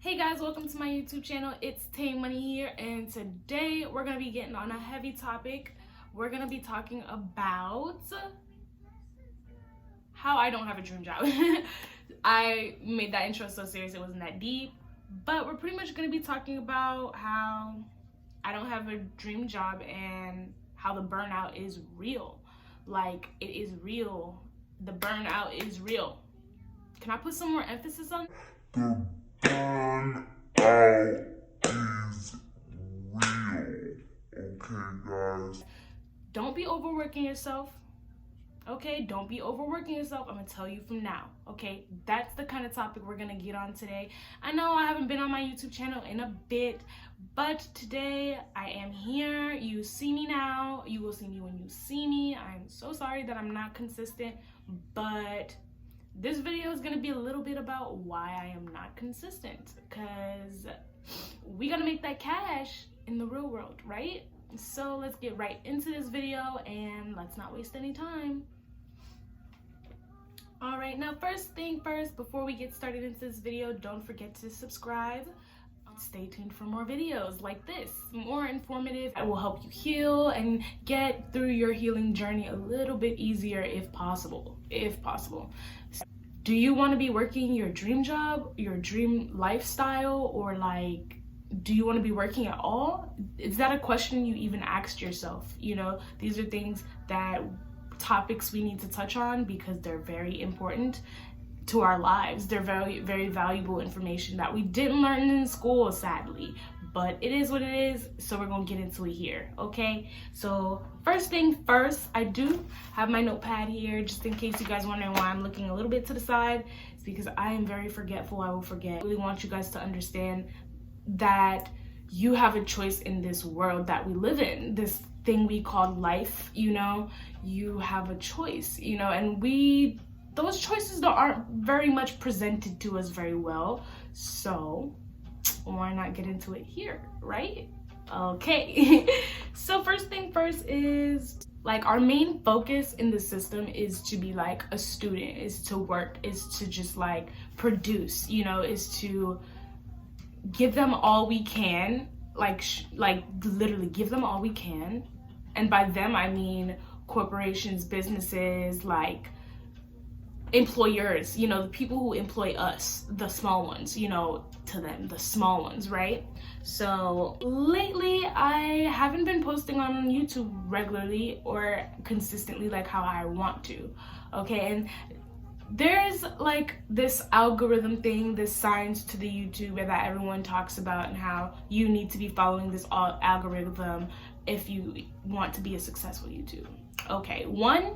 Hey guys, welcome to my YouTube channel. It's Tay Money here, and today we're gonna be getting on a heavy topic. We're gonna be talking about how I don't have a dream job. I made that intro so serious it wasn't that deep, but we're pretty much gonna be talking about how I don't have a dream job and how the burnout is real. Like, it is real. The burnout is real. Can I put some more emphasis on? The burnout is real. Okay, guys? Don't be overworking yourself. Okay, don't be overworking yourself. I'm gonna tell you from now. Okay, that's the kind of topic we're gonna get on today. I know I haven't been on my YouTube channel in a bit, but today I am here. You see me now. You will see me when you see me. I'm so sorry that I'm not consistent, but this video is gonna be a little bit about why I am not consistent, because we gotta make that cash in the real world, right? So let's get right into this video and let's not waste any time. All right, now first thing first, before we get started into this video, don't forget to subscribe. Stay tuned for more videos like this, more informative. It will help you heal and get through your healing journey a little bit easier if possible. Do you want to be working your dream job, your dream lifestyle, or like, do you want to be working at all? Is that a question you even asked yourself? You know, these are topics we need to touch on because they're very important to our lives. They're very, very valuable information that we didn't learn in school, sadly, but it is what it is. So we're gonna get into it here, okay? So first thing first, I do have my notepad here, just in case you guys wondering why I'm looking a little bit to the side. It's because I am very forgetful. I will forget. I really want you guys to understand that you have a choice in this world that we live in, this thing we call life. You know, you have a choice, you know, and those choices aren't very much presented to us very well. So why not get into it here, right? Okay. So first thing first is, like, our main focus in the system is to be like a student, is to work, is to just like produce, you know, is to give them all we can, like literally give them all we can. And by them I mean corporations, businesses, like employers, you know, the people who employ us, the small ones, you know, to them, the small ones, right? So lately I haven't been posting on YouTube regularly or consistently like how I want to, okay? And there's like this algorithm thing, this science to the YouTube that everyone talks about, and how you need to be following this algorithm if you want to be a successful YouTuber. Okay, one,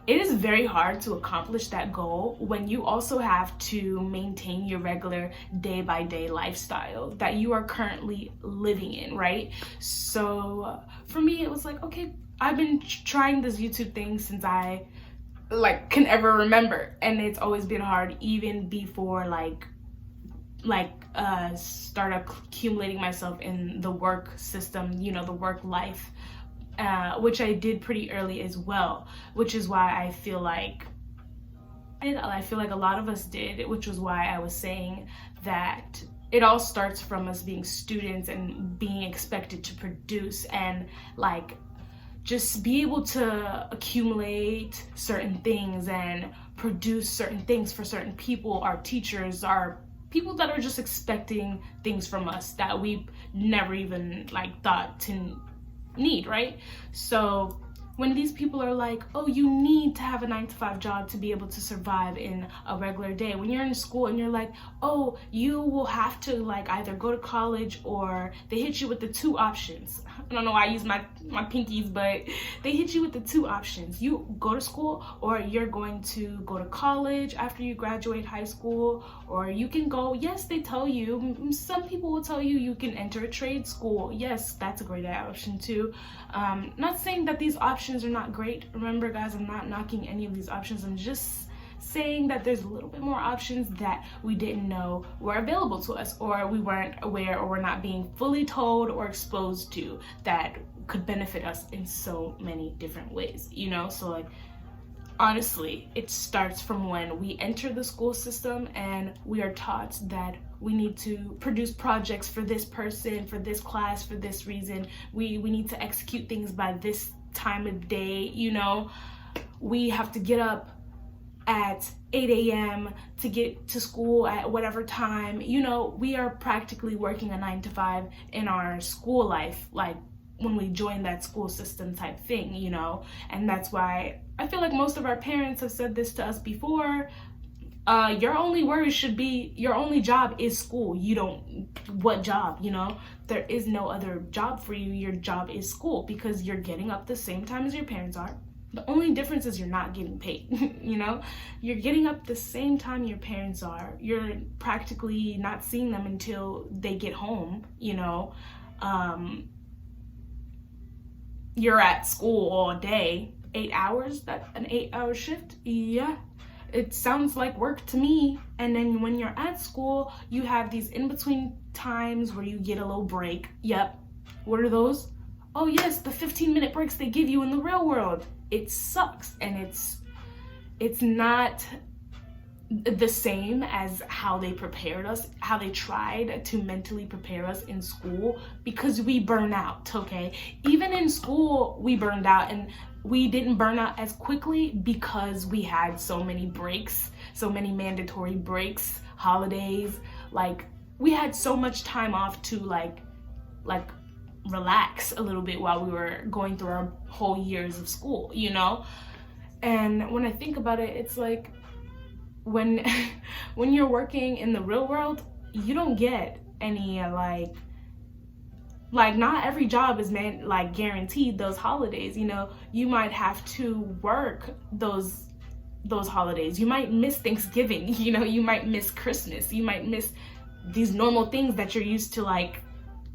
it is very hard to accomplish that goal when you also have to maintain your regular day-by-day lifestyle that you are currently living in, right? So for me, it was like, okay, I've been trying this YouTube thing since I can ever remember, and it's always been hard even before start accumulating myself in the work system, you know, the work life, which I did pretty early as well, which is why I feel like a lot of us did, which was why I was saying that it all starts from us being students and being expected to produce and like just be able to accumulate certain things and produce certain things for certain people, our teachers, our people that are just expecting things from us that we never even like thought to need, right? So when these people are like, oh, you need to have a 9-to-5 job to be able to survive in a regular day. When you're in school and you're like, oh, you will have to like either go to college, or they hit you with the two options. I don't know why I use my pinkies, but they hit you with the two options. You go to school, or you're going to go to college after you graduate high school, or you can go, yes, they tell you, some people will tell you can enter a trade school. Yes, that's a great option too. Not saying that these options are not great. Remember, guys, I'm not knocking any of these options. I'm just saying that there's a little bit more options that we didn't know were available to us, or we weren't aware, or we're not being fully told or exposed to, that could benefit us in so many different ways, you know? So like, honestly, it starts from when we enter the school system and we are taught that we need to produce projects for this person, for this class, for this reason. We need to execute things by this time of day, you know. We have to get up at 8 a.m. to get to school at whatever time. You know, we are practically working a 9 to 5 in our school life, like when we join that school system type thing, you know. And that's why I feel like most of our parents have said this to us before. Your only worry should be, your only job is school. You don't, what job, you know? There is no other job for you. Your job is school, because you're getting up the same time as your parents are. The only difference is you're not getting paid, you know? You're getting up the same time your parents are. You're practically not seeing them until they get home, you know? You're at school all day, 8 hours, that's an 8-hour shift, yeah. It sounds like work to me. And then when you're at school, you have these in-between times where you get a little break. Yep. What are those? Oh yes, the 15-minute breaks they give you in the real world. It sucks, and it's not the same as how they prepared us, how they tried to mentally prepare us in school, because we burn out, okay? Even in school, we burned out, and we didn't burn out as quickly because we had so many breaks, so many mandatory breaks, holidays. Like, we had so much time off to like relax a little bit while we were going through our whole years of school, you know? And when I think about it, it's like, when you're working in the real world, you don't get any like not every job is guaranteed those holidays, you know. You might have to work those holidays. You might miss Thanksgiving, you know, you might miss Christmas, you might miss these normal things that you're used to like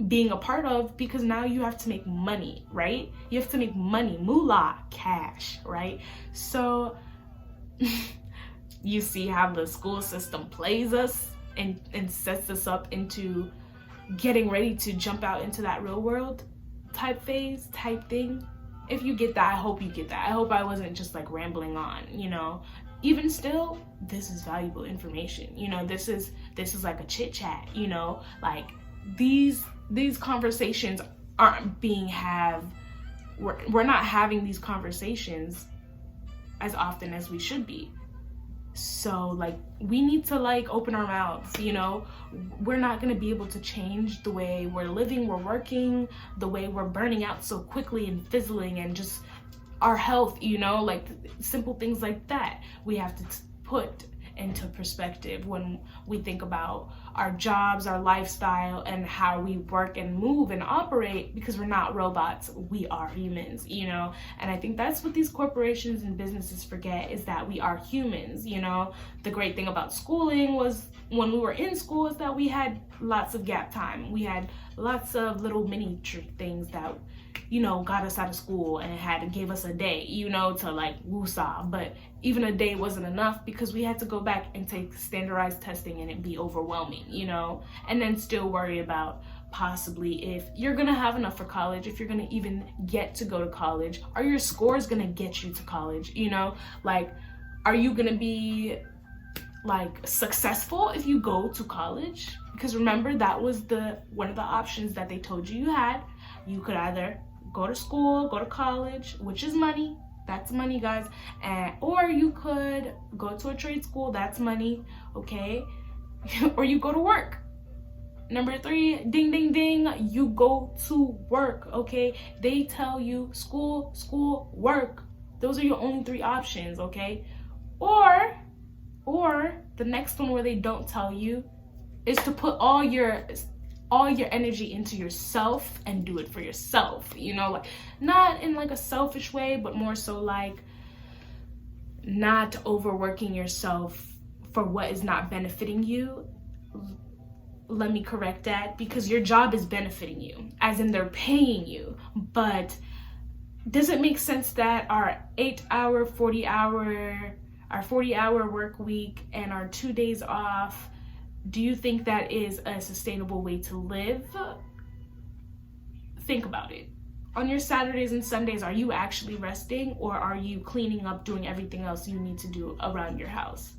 being a part of, because now you have to make money, right? You have to make money, moolah, cash, right? So you see how the school system plays us and sets us up into getting ready to jump out into that real world type phase, type thing. If you get that, I hope you get that. I hope I wasn't just like rambling on, you know. Even still, this is valuable information, you know. This is like a chit chat, you know. Like these conversations aren't being we're not having these conversations as often as we should be. So like, we need to like open our mouths, you know. We're not going to be able to change the way we're living, we're working, the way we're burning out so quickly and fizzling, and just our health, you know, like simple things like that we have to put into perspective when we think about our jobs, our lifestyle, and how we work and move and operate, because we're not robots, we are humans, you know. And I think that's what these corporations and businesses forget, is that we are humans, you know. The great thing about schooling was, when we were in school, is that we had lots of gap time. We had lots of little miniature things that, you know, got us out of school, and gave us a day, you know, to like woosah. But even a day wasn't enough, because we had to go back and take standardized testing, and it'd be overwhelming, you know. And then still worry about possibly if you're gonna have enough for college, if you're gonna even get to go to college, are your scores gonna get you to college, you know? Like, are you gonna be like successful if you go to college? Because remember, that was one of the options that they told you had. You could either go to school, go to college, which is money, that's money, guys, or you could go to a trade school, that's money, okay? Or you go to work. Number 3, ding ding ding, you go to work, okay? They tell you school, work. Those are your only 3 options, okay? Or the next one, where they don't tell you, is to put all your energy into yourself and do it for yourself, you know, like not in like a selfish way, but more so like not overworking yourself for what is not benefiting you. Let me correct that, because your job is benefiting you, as in they're paying you. But does it make sense that our 8-hour, 40-hour work week and our 2 days off, do you think that is a sustainable way to live? Think about it. On your Saturdays and Sundays, are you actually resting, or are you cleaning up, doing everything else you need to do around your house?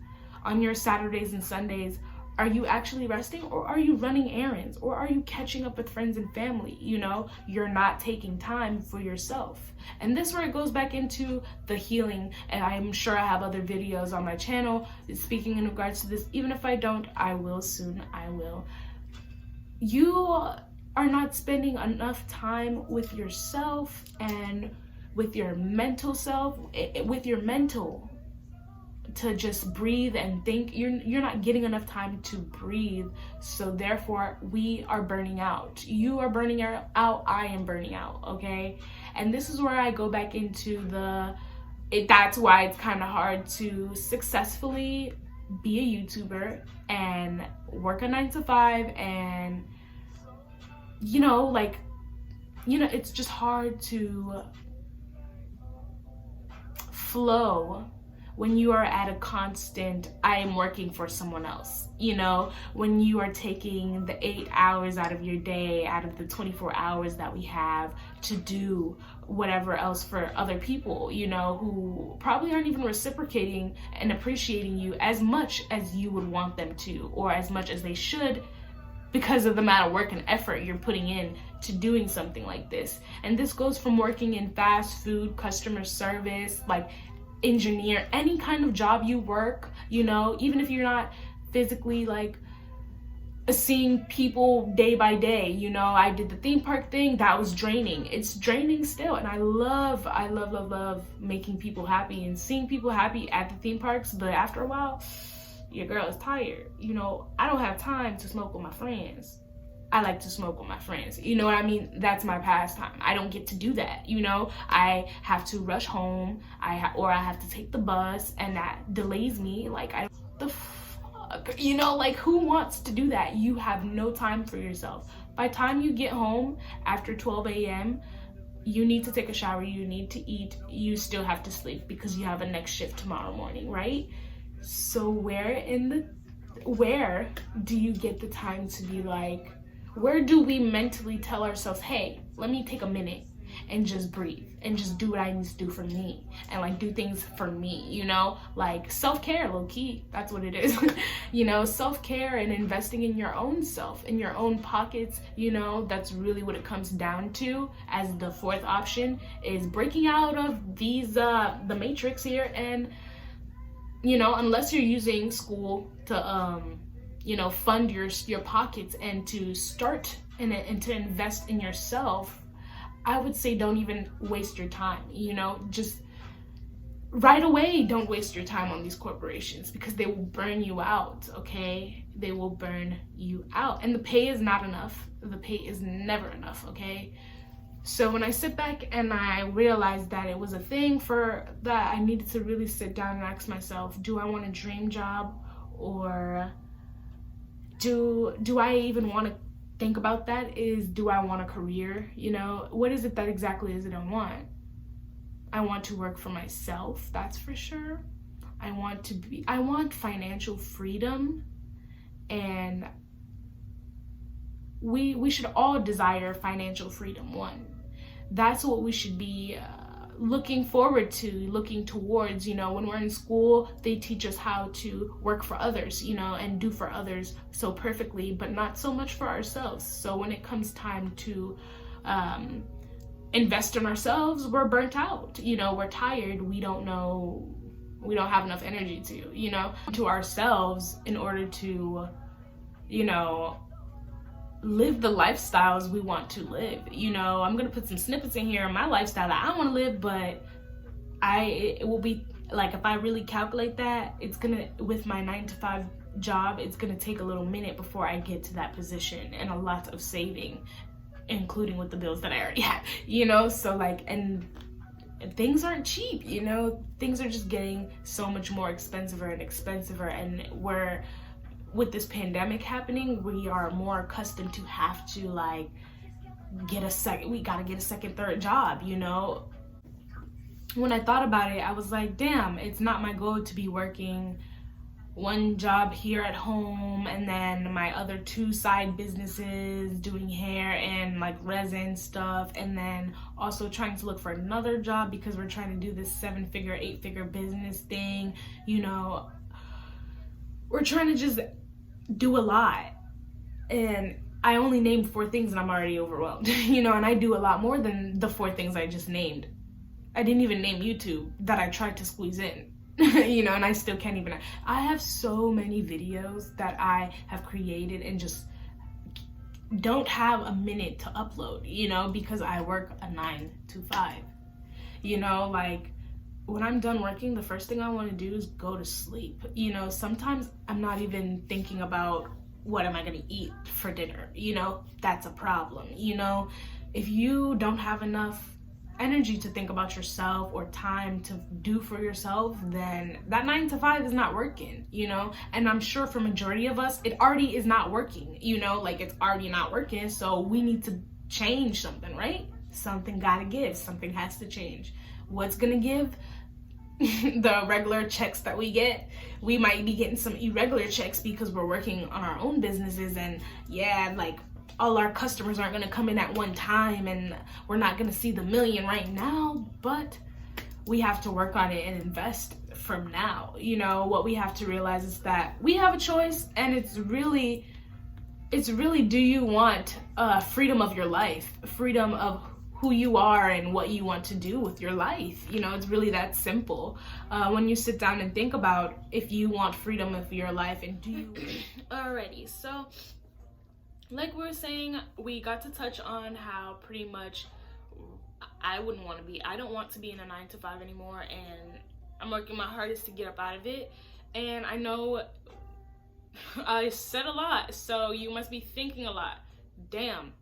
On your Saturdays and Sundays, are you actually resting, or are you running errands, or are you catching up with friends and family? You know, you're not taking time for yourself. And this is where it goes back into the healing. And I'm sure I have other videos on my channel speaking in regards to this. Even if I don't, I will soon. I will. You are not spending enough time with yourself and with your mental self, with your mental, to just breathe and think. You're not getting enough time to breathe. So therefore we are burning out. You are burning out, I am burning out, okay? And this is where I go back into that's why it's kind of hard to successfully be a YouTuber and work a 9-to-5 and it's just hard to flow when you are at a constant, I am working for someone else, when you are taking the 8 hours out of your day, out of the 24 hours that we have to do whatever else for other people, who probably aren't even reciprocating and appreciating you as much as you would want them to, or as much as they should, because of the amount of work and effort you're putting in to doing something like this. And this goes from working in fast food, customer service, like engineer, any kind of job you work, even if you're not physically like seeing people day by day, I did the theme park thing, that was draining. It's draining still. And I love making people happy and seeing people happy at the theme parks. But after a while, your girl is tired. I don't have time to smoke with my friends. I like to smoke with my friends. You know what I mean? That's my pastime. I don't get to do that. I have to rush home. I have to take the bus, and that delays me. Like, the fuck? Who wants to do that? You have no time for yourself. By the time you get home after 12 a.m., you need to take a shower. You need to eat. You still have to sleep because you have a next shift tomorrow morning, right? So where do you get the time to be like, where do we mentally tell ourselves, hey, let me take a minute and just breathe and just do what I need to do for me, and like do things for me, like self-care, low key, that's what it is. Self-care and investing in your own self, in your own pockets, that's really what it comes down to. As the fourth option is breaking out of these the matrix here, and unless you're using school to fund your pockets and to start and to invest in yourself, I would say don't even waste your time. Just right away, don't waste your time on these corporations, because they will burn you out, okay? They will burn you out. And the pay is not enough. The pay is never enough, okay? So when I sit back and I realized that it was a thing that I needed to really sit down and ask myself, do I want a dream job, or do I even want to think about that? Do I want a career? What is it that exactly is it I want? I want to work for myself, that's for sure. I want financial freedom, and we should all desire financial freedom. That's what we should be looking forward to, looking towards. When we're in school, they teach us how to work for others, and do for others so perfectly, but not so much for ourselves. So when it comes time to invest in ourselves, we're burnt out, we're tired, we don't have enough energy to ourselves in order to live the lifestyles we want to live. I'm gonna put some snippets in here of my lifestyle that I want to live, but it will be like, if I really calculate that, it's gonna, with my 9-to-5 job, it's gonna take a little minute before I get to that position, and a lot of saving, including with the bills that I already have, so like, and things aren't cheap, things are just getting so much more expensive and with this pandemic happening, we are more accustomed to have to like we gotta get a second, third job, When I thought about it, I was like, damn, it's not my goal to be working one job here at home, and then my other 2 side businesses doing hair and like resin stuff, and then also trying to look for another job because we're trying to do this 7-figure, 8-figure business thing. You know, we're trying to just do a lot, and I only named 4 things and I'm already overwhelmed. You know, and I do a lot more than the 4 things I just named. I didn't even name YouTube that I tried to squeeze in. You know, and I still can't even. I have so many videos that I have created and just don't have a minute to upload, you know, because I work a 9 to 5. You know, like when I'm done working, the first thing I want to do is go to sleep. You know, sometimes I'm not even thinking about what am I going to eat for dinner. You know, that's a problem. You know, if you don't have enough energy to think about yourself or time to do for yourself, then that 9 to 5 is not working, you know. And I'm sure for majority of us it already is not working, you know, like it's already not working. So we need to change something, right? Something gotta give, something has to change. What's gonna give? The regular checks that we get. We might be getting some irregular checks because we're working on our own businesses, and yeah, like all our customers aren't going to come in at one time, and we're not going to see the million right now, but we have to work on it and invest from now. You know, what we have to realize is that we have a choice, and it's really, do you want freedom of your life, freedom of who you are and what you want to do with your life? You know, it's really that simple. When you sit down and think about if you want freedom of your life, and do you. Alrighty, so like we were saying, we got to touch on how pretty much I don't want to be in a 9 to 5 anymore, and I'm working my hardest to get up out of it. And I know I said a lot, so you must be thinking a lot. Damn,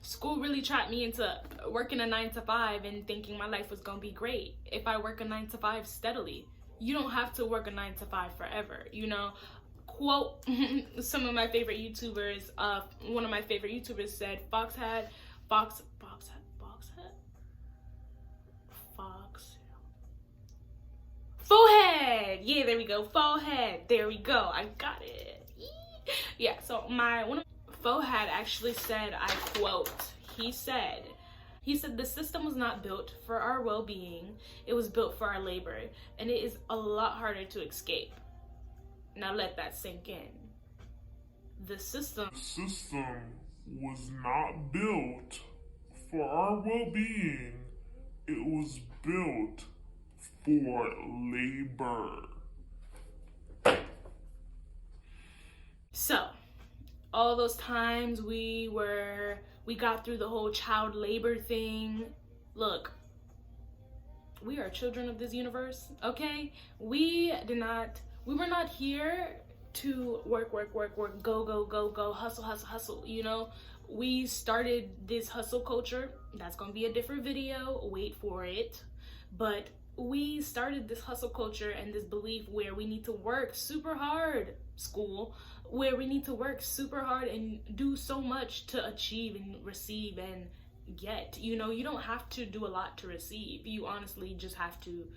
school really trapped me into working a 9 to 5 and thinking my life was gonna be great if I work a 9 to 5 steadily. You don't have to work a 9 to 5 forever, you know. Quote some of my favorite YouTubers. One of my favorite YouTubers said, Forehead. Yeah, there we go. Forehead. There we go. I got it. Yeah. So Forehead actually said, I quote. He said, the system was not built for our well-being. It was built for our labor, and it is a lot harder to escape. Now let that sink in. The system was not built for our well-being. It was built for labor. So, all those times we got through the whole child labor thing. Look, we are children of this universe, okay? We were not here to work, go, hustle, you know? We started this hustle culture. That's gonna be a different video, wait for it. But we started this hustle culture and this belief where we need to work super hard, where we need to work super hard and do so much to achieve and receive and get. You know, you don't have to do a lot to receive. You honestly just have to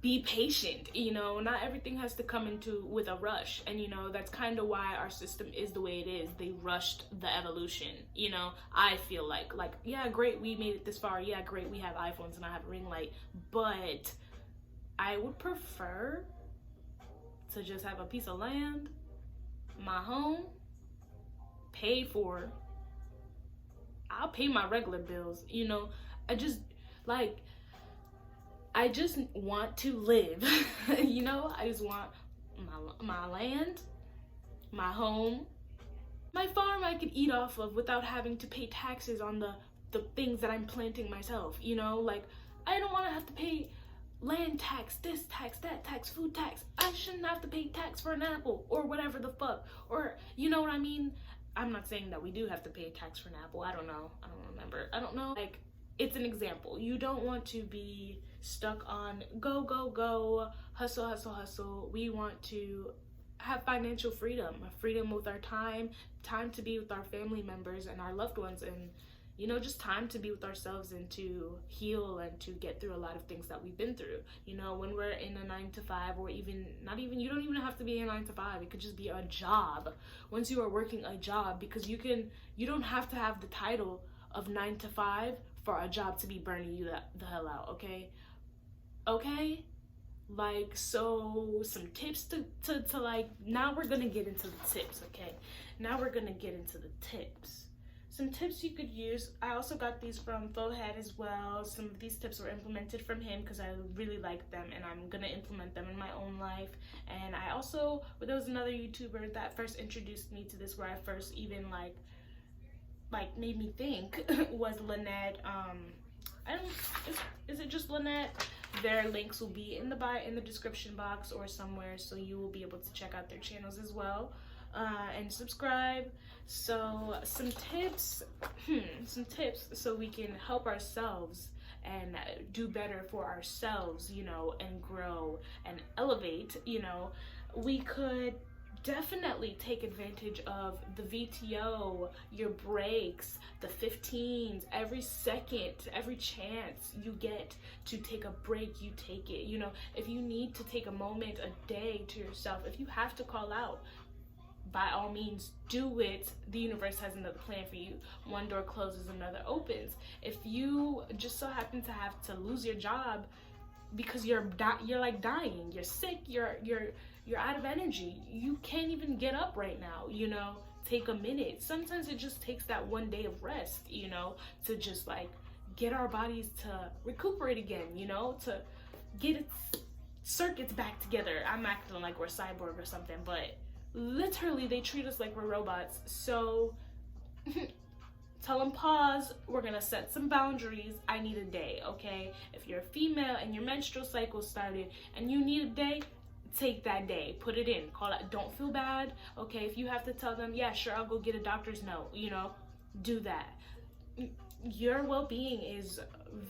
be patient. You know, not everything has to come with a rush, and you know, that's kind of why our system is the way it is. They rushed the evolution, you know. I feel like yeah, great, we made it this far, yeah, great, we have iPhones and I have a ring light, but I would prefer to just have a piece of land, my home, paid for. I'll pay my regular bills, you know. I just want to live. You know, I just want my land, my home, my farm I could eat off of without having to pay taxes on the things that I'm planting myself, you know? Like, I don't want to have to pay land tax, this tax, that tax, food tax. I shouldn't have to pay tax for an apple or whatever the fuck. Or, you know what I mean? I'm not saying that we do have to pay tax for an apple. I don't know. I don't remember. I don't know. Like, it's an example. You don't want to be stuck on go, hustle. We want to have financial freedom with our time to be with our family members and our loved ones, and You know, just time to be with ourselves and to heal and to get through a lot of things that we've been through. You know, when we're in a 9 to 5, or even not even, you don't even have to be a 9 to 5. It could just be a job. Once you are working a job, because you don't have to have the title of 9 to 5 for a job to be burning you the hell out. Okay. Like, so some tips to like, now we're gonna get into the tips. Okay, now we're gonna get into the tips. Some tips you could use. I also got these from Fohead as well. Some of these tips were implemented from him because I really like them, and I'm gonna implement them in my own life. And I also, there was another YouTuber that first introduced me to this, where I first even like made me think was Lynette. Is it just Lynette? Their links will be in the description box or somewhere, so you will be able to check out their channels as well, and subscribe. So some tips so we can help ourselves and do better for ourselves, you know, and grow and elevate. You know, we could definitely take advantage of the VTO, your breaks, the 15s, every second, every chance you get to take a break, you take it. You know, if you need to take a moment, a day to yourself, if you have to call out, by all means do it. The universe has another plan for you. One door closes, another opens. If you just so happen to have to lose your job because you're like dying, you're sick, you're out of energy, you can't even get up right now, you know, take a minute. Sometimes it just takes that one day of rest, you know, to just like get our bodies to recuperate again, you know, to get its circuits back together. I'm acting like we're cyborg or something, but literally they treat us like we're robots. So tell them pause, we're gonna set some boundaries. I need a day, okay? If you're a female and your menstrual cycle started and you need a day, take that day, put it in, call it. Don't feel bad, okay? If you have to tell them, yeah, sure, I'll go get a doctor's note, you know, do that. Your well-being is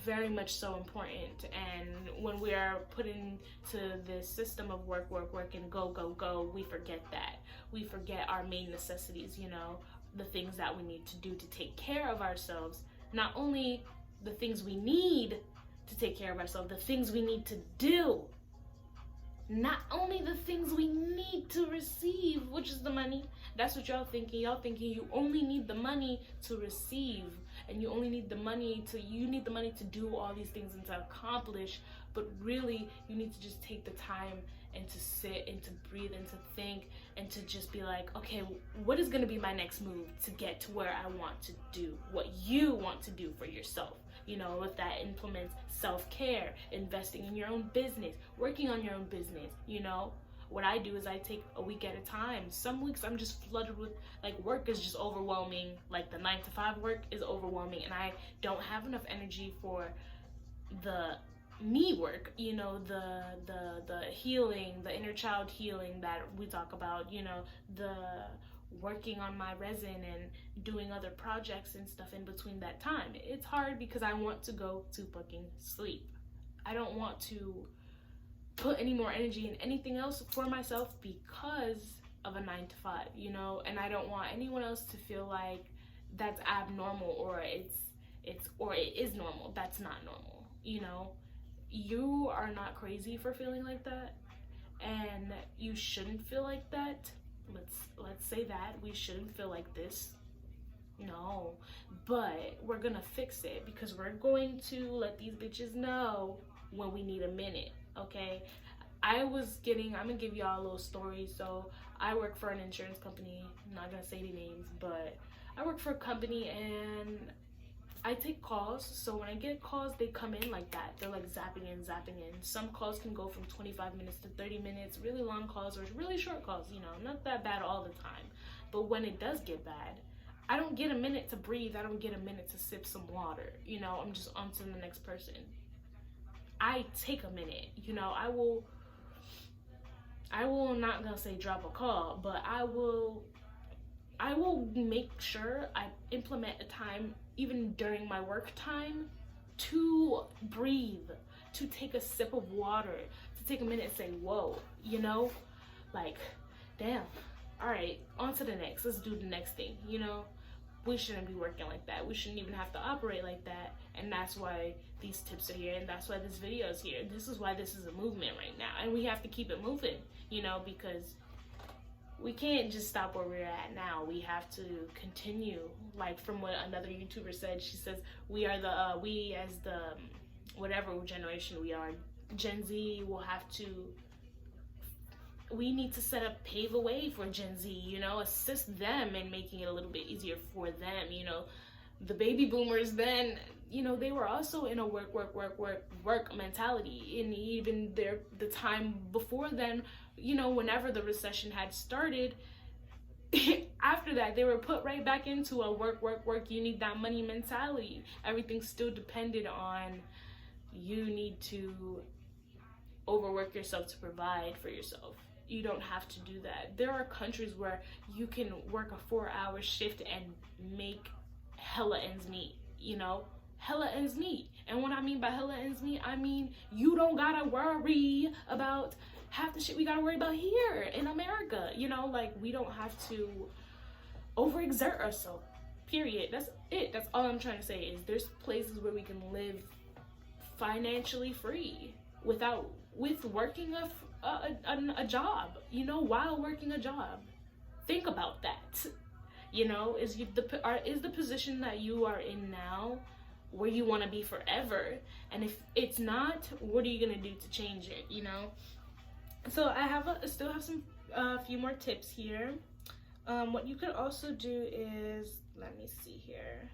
very much so important, and when we are put into this system of work and go, we forget that. We forget our main necessities, you know, the things that we need to do to take care of ourselves. Not only the things we need to take care of ourselves, the things we need to do. Not only the things we need to receive, which is the money. That's what y'all thinking. Y'all thinking you only need the money to receive, and you only need the money to do all these things and to accomplish. But really, you need to just take the time and to sit and to breathe and to think and to just be like, okay, what is going to be my next move to get to where I want to do what you want to do for yourself? You know, if that implements self-care, investing in your own business, working on your own business, you know. What I do is I take a week at a time. Some weeks I'm just flooded with, like, work is just overwhelming. Like, the 9 to 5 work is overwhelming, and I don't have enough energy for the me work, you know, the healing, the inner child healing that we talk about, you know, the working on my resin and doing other projects and stuff in between that time. It's hard because I want to go to fucking sleep. I don't want to put any more energy in anything else for myself because of a 9 to 5, you know, and I don't want anyone else to feel like that's abnormal or it is normal. That's not normal, you know. You are not crazy for feeling like that, and you shouldn't feel like that. Let's say that we shouldn't feel like this. No, but we're gonna fix it because we're going to let these bitches know when we need a minute. Okay, I'm gonna give y'all a little story. So I work for an insurance company. I'm not gonna say any names, but I work for a company and I take calls. So when I get calls, they come in like that. They're like zapping in. Some calls can go from 25 minutes to 30 minutes, really long calls or really short calls, you know, not that bad all the time. But when it does get bad, I don't get a minute to breathe. I don't get a minute to sip some water. You know, I'm just on to the next person. I take a minute, you know. I will not gonna say drop a call, but I will make sure I implement a time even during my work time to breathe, to take a sip of water, to take a minute and say, whoa, you know, like, damn, all right, on to the next, let's do the next thing, you know. We shouldn't be working like that. We shouldn't even have to operate like that. And that's why these tips are here, and that's why this video is here. This is why this is a movement right now, and we have to keep it moving, you know, because we can't just stop where we're at now. We have to continue. Like from what another YouTuber said, she says we are the we as the whatever generation we are, Gen Z, will have to, we need to pave a way for Gen Z, you know, assist them in making it a little bit easier for them, you know. The baby boomers then, you know, they were also in a work mentality. And even the time before then, you know, whenever the recession had started, after that, they were put right back into a work, you need that money mentality. Everything still depended on you need to overwork yourself to provide for yourself. You don't have to do that. There are countries where you can work a 4-hour shift and make hella ends meet, you know? Hella ends meet. And what I mean by hella ends meet, I mean you don't gotta worry about half the shit we gotta worry about here in America, you know? Like, we don't have to overexert ourselves, period. That's it. That's all I'm trying to say, is there's places where we can live financially free with working a job, you know, while working a job. Think about that. You know, is the position that you are in now where you want to be forever? And if it's not, what are you gonna do to change it, you know? So I still have some few more tips here. What you could also do is, let me see here.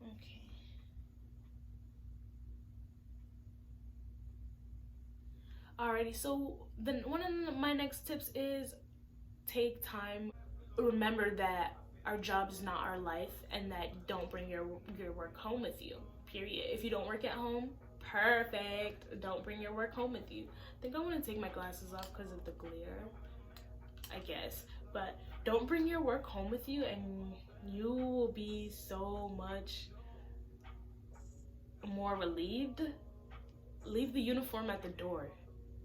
Okay. Alrighty, so then one of my next tips is take time. Remember that our job is not our life, and that don't bring your work home with you, period. If you don't work at home, perfect. Don't bring your work home with you. I think I want to take my glasses off because of the glare, I guess. But don't bring your work home with you, and you will be so much more relieved. Leave the uniform at the door.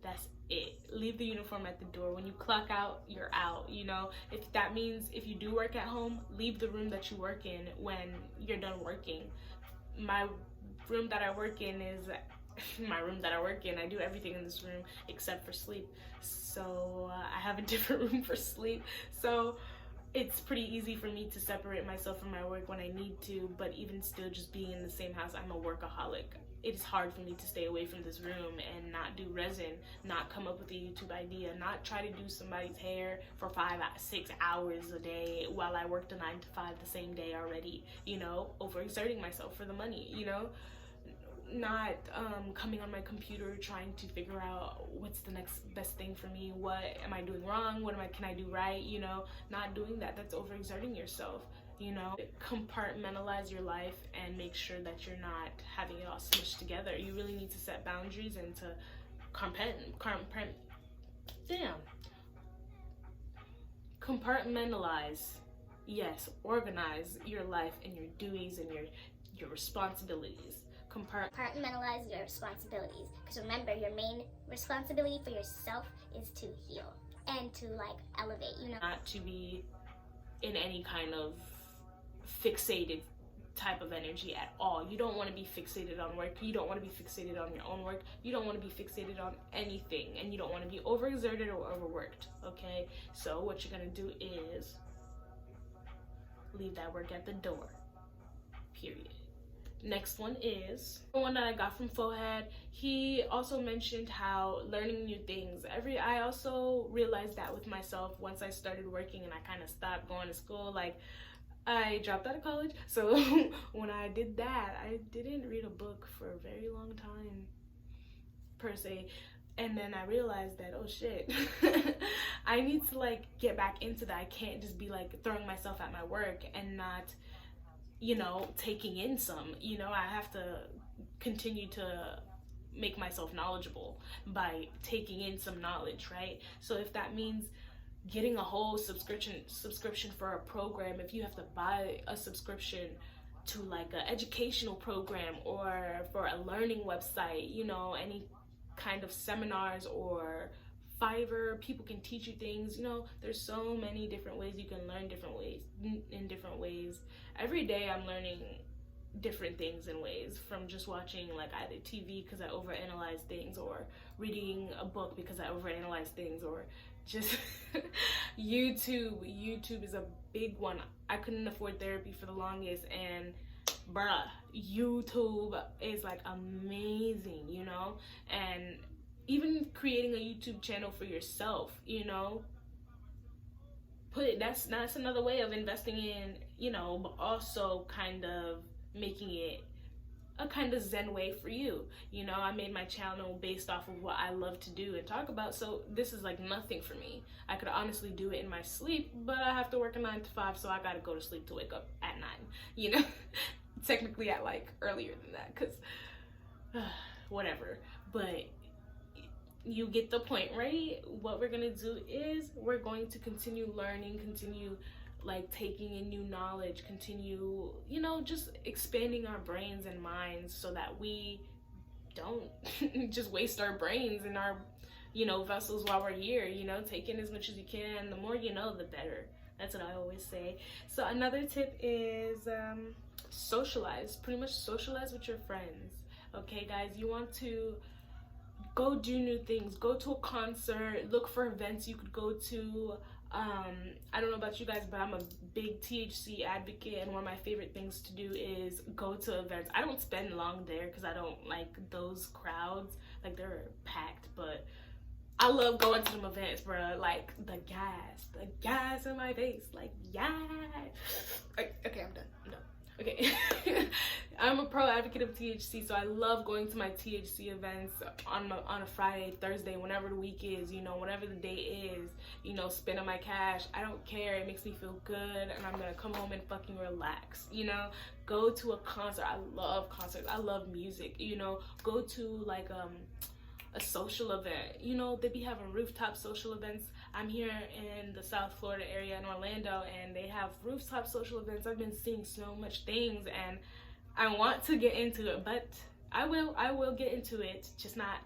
That's it. Leave the uniform at the door. When you clock out, you're out, you know? If that means if you do work at home, leave the room that you work in when you're done working. My room that I work in is my room that I work in. I do everything in this room except for sleep. So I have a different room for sleep. So it's pretty easy for me to separate myself from my work when I need to, but even still, just being in the same house, I'm a workaholic. It's hard for me to stay away from this room and not do resin, not come up with a YouTube idea, not try to do somebody's hair for 5-6 hours a day while I worked a 9 to 5 the same day already, you know, overexerting myself for the money, you know, not coming on my computer trying to figure out what's the next best thing for me, what am I doing wrong, can I do right, you know, not doing that. That's overexerting yourself. You know, compartmentalize your life and make sure that you're not having it all smushed together. You really need to set boundaries and to compartmentalize. Yes, organize your life and your duties and your responsibilities. Compartmentalize your responsibilities, because remember, your main responsibility for yourself is to heal and to like elevate, you know, not to be in any kind of fixated type of energy at all. You don't want to be fixated on work. You don't want to be fixated on your own work. You don't want to be fixated on anything, and you don't want to be overexerted or overworked. Okay, so what you're gonna do is leave that work at the door, period. Next one is the one that I got from Fohad. He also mentioned how learning new things. I also realized that with myself once I started working and I kind of stopped going to school. Like, I dropped out of college, so when I did that, I didn't read a book for a very long time, per se. And then I realized that, oh shit, I need to like get back into that. I can't just be like throwing myself at my work and not, you know, taking in some, you know. I have to continue to make myself knowledgeable by taking in some knowledge, right? So if that means getting a whole subscription for a program, if you have to buy a subscription to like an educational program or for a learning website, you know, any kind of seminars or Fiverr. People can teach you things. You know, there's so many different ways you can learn in different ways. Every day I'm learning different things and ways, from just watching like either TV because I overanalyze things, or reading a book because I overanalyze things, or just YouTube is a big one. I couldn't afford therapy for the longest, and bruh, YouTube is like amazing, you know. And even creating a YouTube channel for yourself, you know, that's another way of investing in, you know, but also kind of making it a kind of zen way for you. You know, I made my channel based off of what I love to do and talk about, so this is like nothing for me. I could honestly do it in my sleep, but I have to work a 9 to 5, so I gotta go to sleep to wake up at 9, you know. Technically at like earlier than that, because whatever, but you get the point, right? What we're gonna do is we're going to continue learning, continue like taking in new knowledge, continue, you know, just expanding our brains and minds so that we don't just waste our brains and our, you know, vessels while we're here. You know, take in as much as you can. The more you know, the better. That's what I always say. So another tip is socialize. Pretty much socialize with your friends. Okay, guys, you want to go do new things. Go to a concert. Look for events you could go to. I don't know about you guys, but I'm a big THC advocate, and one of my favorite things to do is go to events. I don't spend long there because I don't like those crowds. Like, they're packed, but I love going to them events, bro. Like, the gas in my face. Like, yeah. Okay, I'm done. Okay. I'm a pro advocate of THC, so I love going to my THC events on a Friday, Thursday, whenever the week is, you know, whatever the day is, you know, spending my cash. I don't care. It makes me feel good, and I'm gonna come home and fucking relax, you know. Go to a concert. I love concerts. I love music, you know. Go to like a social event, you know. They be having rooftop social events. I'm here in the South Florida area in Orlando, and they have rooftop social events. I've been seeing so much things, and I want to get into it, but I will get into it, just not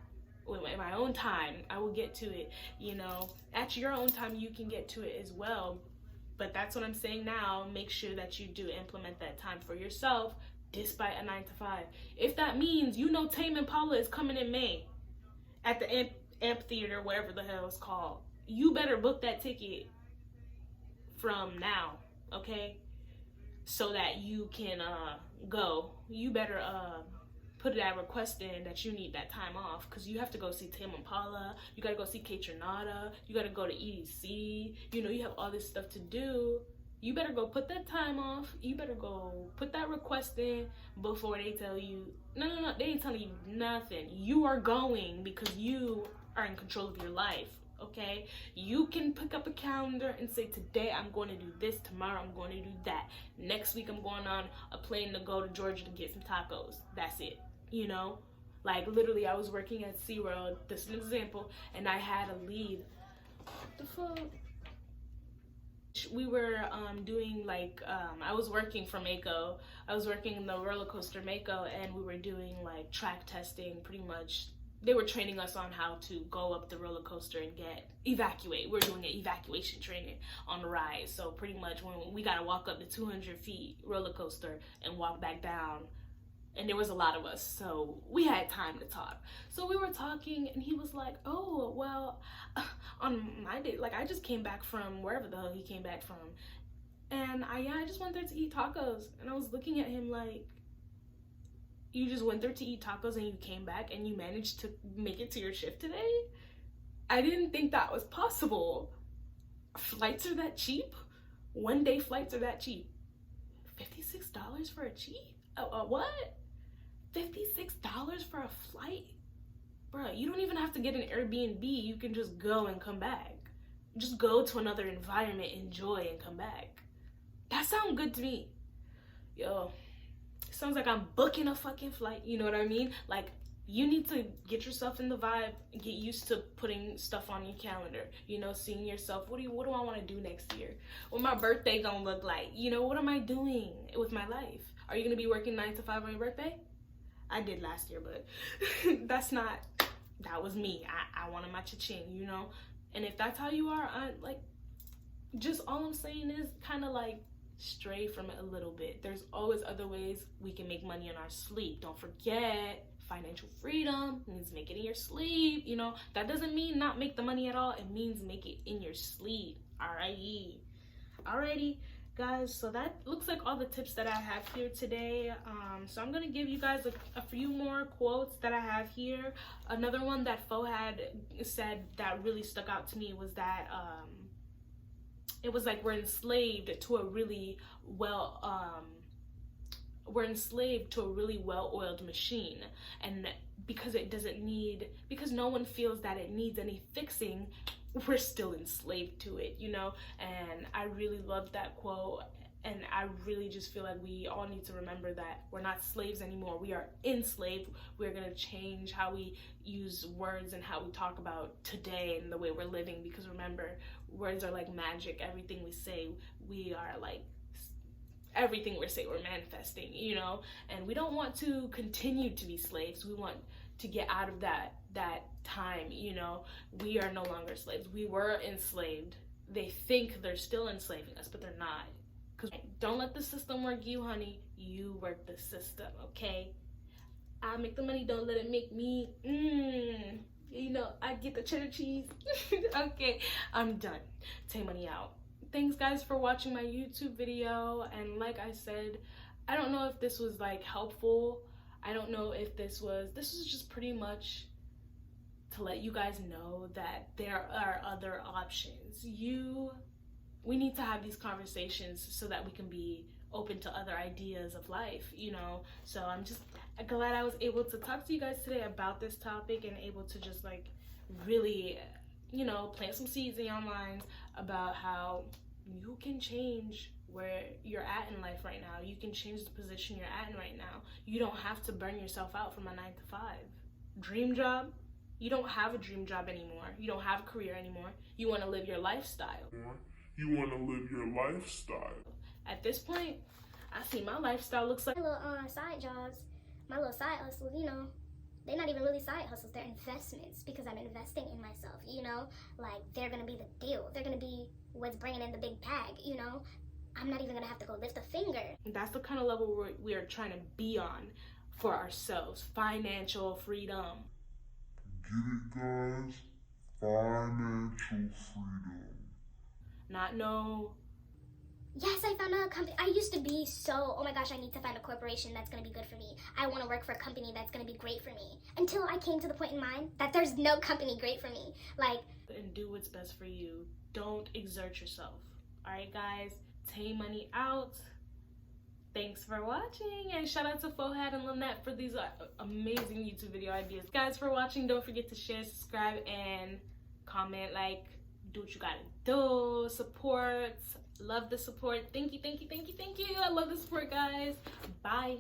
in my own time. I will get to it, you know. At your own time, you can get to it as well, but that's what I'm saying now. Make sure that you do implement that time for yourself, despite a 9 to 5. If that means, you know, Tame Impala is coming in May at the amphitheater, whatever the hell it's called, you better book that ticket from now, okay? So that you can go. You better put that request in that you need that time off, because you have to go see Tame Impala, you gotta go see Kate Renata, you gotta go to EDC, you know, you have all this stuff to do. You better go put that time off. You better go put that request in before they tell you, no, they ain't telling you nothing. You are going because you are in control of your life, okay? You can pick up a calendar and say, today I'm going to do this, tomorrow I'm going to do that. Next week I'm going on a plane to go to Georgia to get some tacos. That's it, you know? Like, literally, I was working at SeaWorld, this is an example, and I had a lead. What the fuck? We were doing like I was working for Mako. I was working in the roller coaster Mako, and we were doing like track testing. Pretty much, they were training us on how to go up the roller coaster and evacuate. We're doing an evacuation training on the ride. So pretty much, when we gotta walk up the 200 feet roller coaster and walk back down. And there was a lot of us, so we had time to talk. So we were talking, and he was like, oh, well, on my day, like, I just came back from wherever the hell he came back from. And I just went there to eat tacos. And I was looking at him like, you just went there to eat tacos and you came back and you managed to make it to your shift today? I didn't think that was possible. Flights are that cheap? One-day flights are that cheap. $56 for a cheap? What? $56 for a flight? Bruh, you don't even have to get an Airbnb. You can just go and come back. Just go to another environment, enjoy, and come back. That sounds good to me. Yo, it sounds like I'm booking a fucking flight. You know what I mean? Like, you need to get yourself in the vibe, get used to putting stuff on your calendar, you know, seeing yourself, what do I want to do next year? What my birthday gonna look like? You know, what am I doing with my life? Are you gonna be working 9 to 5 on your birthday? I did last year, but that's not That was me. I wanted my cha-ching, you know? And if that's how you are, like, just all I'm saying is kind of like stray from it a little bit. There's always other ways we can make money in our sleep. Don't forget, financial freedom means make it in your sleep, you know? That doesn't mean not make the money at all. It means make it in your sleep. Alrighty, guys, so that looks like all the tips that I have here today. So I'm gonna give you guys a few more quotes that I have here. Another one that Fo had said that really stuck out to me was that it was like we're enslaved to a really well-oiled machine, and because no one feels that it needs any fixing, we're still enslaved to it, you know? And I really love that quote, and I really just feel like we all need to remember that we're not slaves anymore. We are enslaved. We're gonna change how we use words and how we talk about today and the way we're living, because remember, words are like magic. Everything we say, everything we say, we're manifesting, you know? And we don't want to continue to be slaves. We want to get out of that time, you know? We are no longer slaves. We were enslaved. They think they're still enslaving us, but they're not. Because don't let the system work you, honey. You work the system, okay? I make the money, don't let it make me. You know, I get the cheddar cheese. Okay, I'm done. Take money out. Thanks, guys, for watching my YouTube video. And like I said, I don't know if this was like helpful. I don't know if this was just pretty much to let you guys know that there are other options. We need to have these conversations so that we can be open to other ideas of life, you know? So I'm just glad I was able to talk to you guys today about this topic and able to just like really, you know, plant some seeds in your minds about how you can change where you're at in life right now. You can change the position you're at in right now. You don't have to burn yourself out from a 9-to-5. Dream job? You don't have a dream job anymore. You don't have a career anymore. You want to live your lifestyle. You want to live your lifestyle. At this point, I see my lifestyle looks like My little side jobs, my little side hustles, you know, they're not even really side hustles, they're investments, because I'm investing in myself, you know? Like, they're gonna be the deal. They're gonna be what's bringing in the big bag, you know? I'm not even gonna have to go lift a finger. That's the kind of level we are trying to be on for ourselves. Financial freedom. Get it, guys? Financial freedom. Not no. Yes, I found a company. I used to be so, oh my gosh, I need to find a corporation that's going to be good for me. I want to work for a company that's going to be great for me. Until I came to the point in mind that there's no company great for me. Like, and do what's best for you. Don't exert yourself. All right, guys. Tay money out. Thanks for watching, and shout out to Fohad and Lynette for these amazing YouTube video ideas. Guys, for watching, don't forget to share, subscribe, and comment, like, do what you gotta do. Support. Love the support. Thank you. I love the support, guys. Bye.